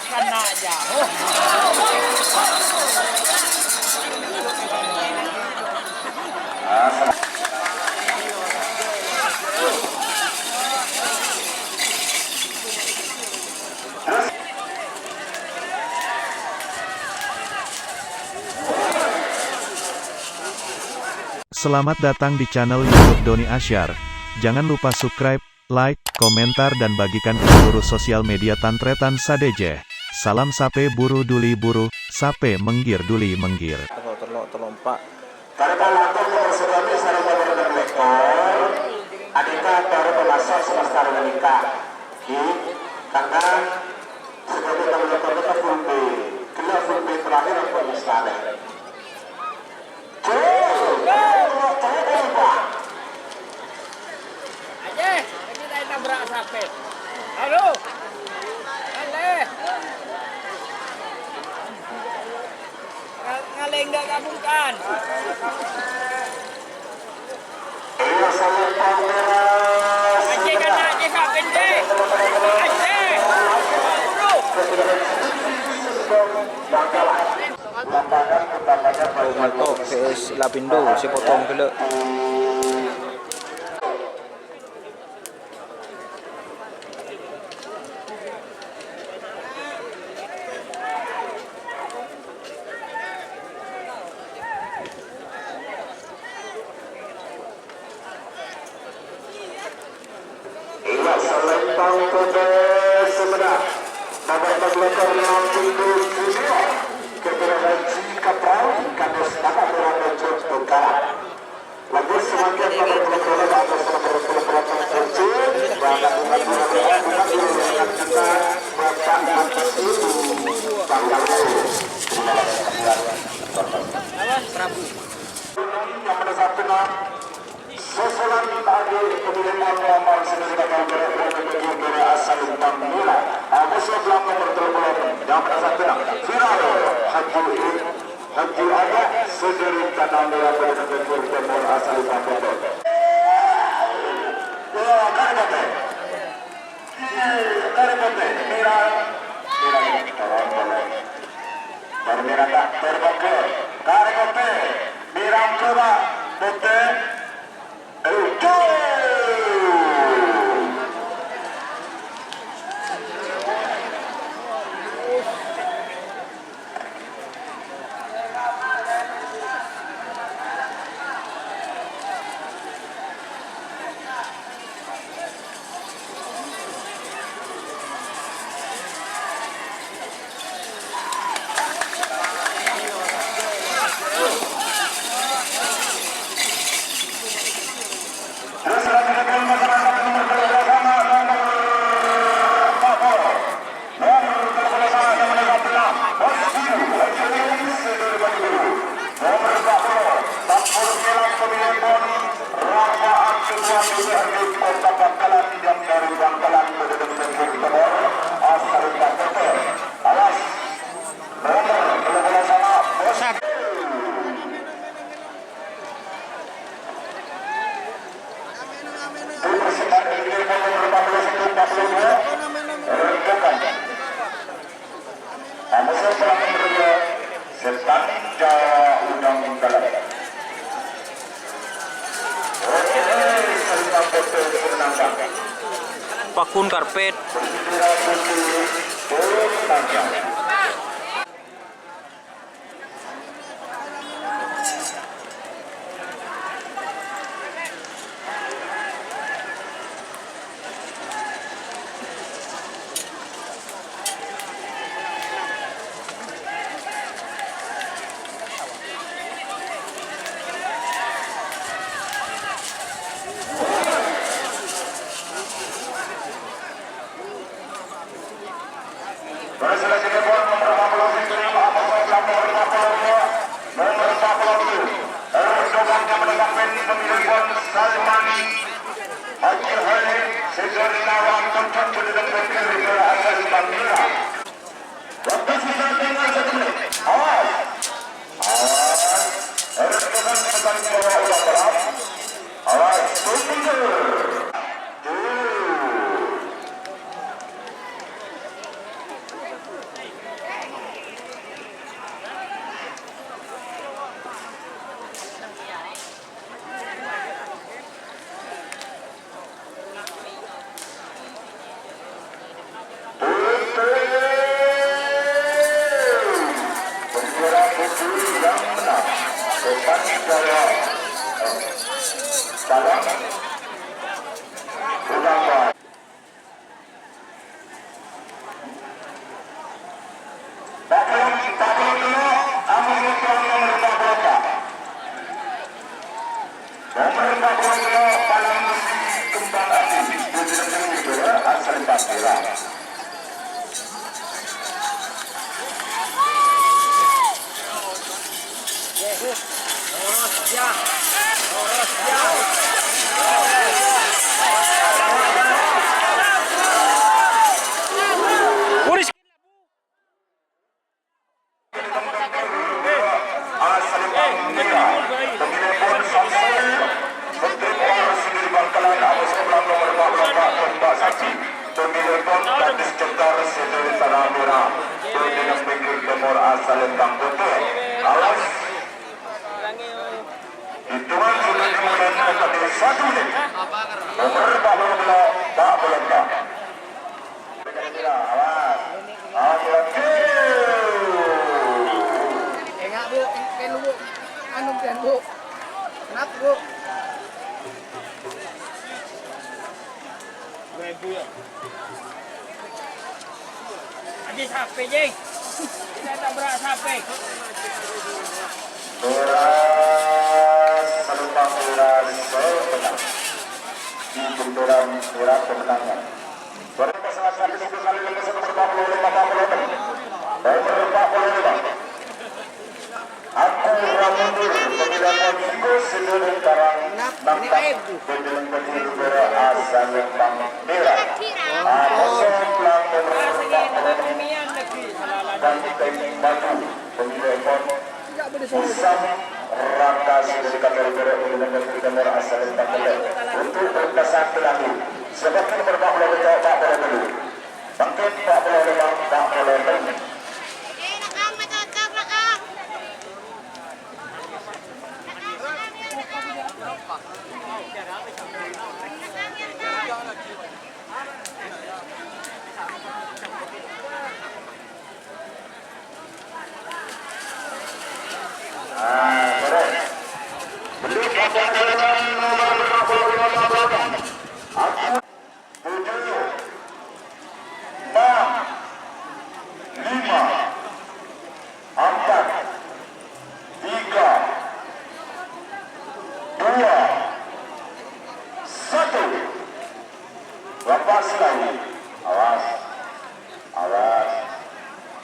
lepaskan aja. Selamat datang di channel YouTube Doni Asyar. Jangan lupa subscribe, like, komentar dan bagikan ke seluruh sosial media Tantretan Sadejeh. Salam sape buru duli buru, sape menggir duli menggir. Terlompak. Karena langsung mempersedami sarang berbeda lekor, adika baru memasuk semesta menikah. Karena sebagai tanggung jawab kita fulbe, kena fulbe terakhir apa misalnya? Aja, kita nabrak sape. Halo. Ale. Ngaleng enggak gabungkan. Aja kan aja sape deh. Aja. Matok PS Lapindo si potong kele. Sesulan tadi pemilihan normal sesudah negara asal Bangla. Musuh belakang berterbulan yang bersatu viral Haji ada sejari tanam merah pada bertemu asal Bangla. Karena merah merah tak terbuka. Karena merah coba betul. Pakun karpet. Jaya Balong Utama. Takluk dulu, Amin Tuan nomor 44. Nomor 42 Palang Kembang Api Budaya asal Bandera. Asal Bandera. Pemilihan sampai Menteri Keuangan Sendiri Bangkalan Agus Kepala nomor 44 Mbak Saci. Pemilihan Kadis Cekar Sendiri Tanah Merah. Pemilihan Pikir Timur asal Lembang Putih. Awas. Hitungan sudah dimulai menjadi 1 menit. Nomor 42 tak berlengkap. Awas. Hati-hati. Enggak bu, kan bu, anu kan bu, kenapa bu? Habis HP jeng, kita tabrak HP. Beras penumpang beras pemenang di benderan merah pemenangan. Berapa salah satu itu kali lepas nomor 45. Aku Ramundur pemilihan Minggu Sedulur Karang Nampak pemilihan Bendera asal Lembang Merah. Kosong pelang nomor 45 dan Teknik Batu pemilihan Usam Rangka sudah dikatakan pemilihan Bendera asal Lembang Merah untuk berkesan lagi. Sebab ini berbahaya berjawab tak boleh dulu. Bangkit tak boleh lembang, tak boleh dulu.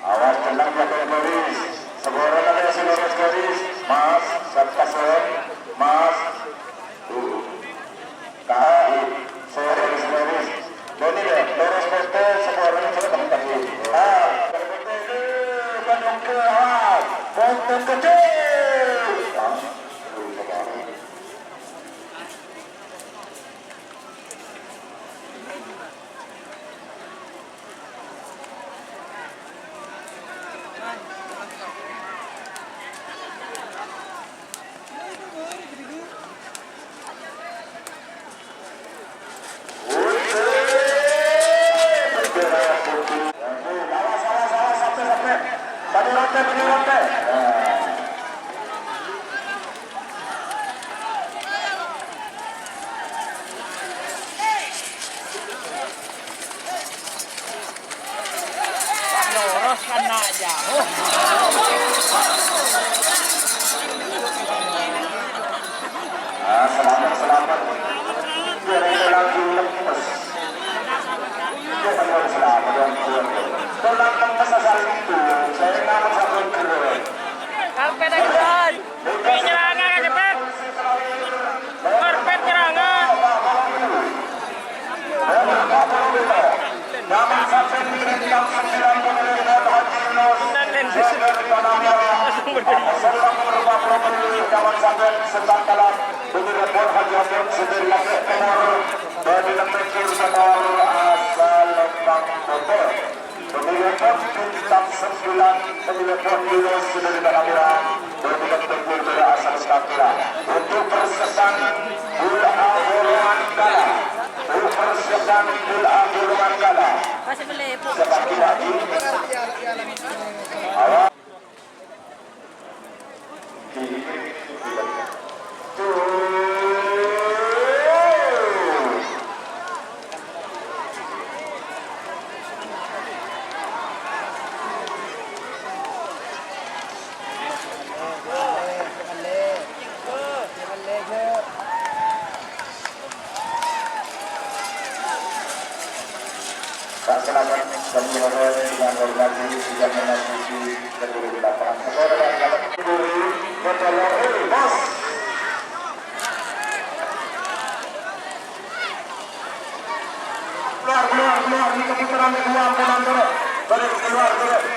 Awas tenang belakang garis. Segera ada seluruh garis. Mas, satpason, mas. KAI, seluruh garis. Jadi ya, lurus foto segera sudah tempat ini. Bandung ke awas. Foto kecil. Loros kena jauh. Selamat. Biar itu lagi lemes. Jangan selamat yang kuat. Kalau lemes asal itu, saya nggak sampai keluar. Karpet aja. Penyerangan karpet. Karpet serangan. Nama sampai bintang 95 Haji Nos. Kawan sampai sedang dalam pemilihan Bon Haji Hasan sendiri lagi nomor dari lembaga Sumber asal Lembang Bogor. Pemilihan Bon bintang 9 pemilihan Bon Yunus sendiri dalam Iran berbuka berbeda asal Stakila untuk persesan Bula Golongan Kala. Persesan Bula Golongan Kala. Seperti lagi. Awal. perkenalkan dan mengenai dengan organisasi yang menangisi terjadi di lapangan. Bos. Keluar di keputaran kedua, keluar.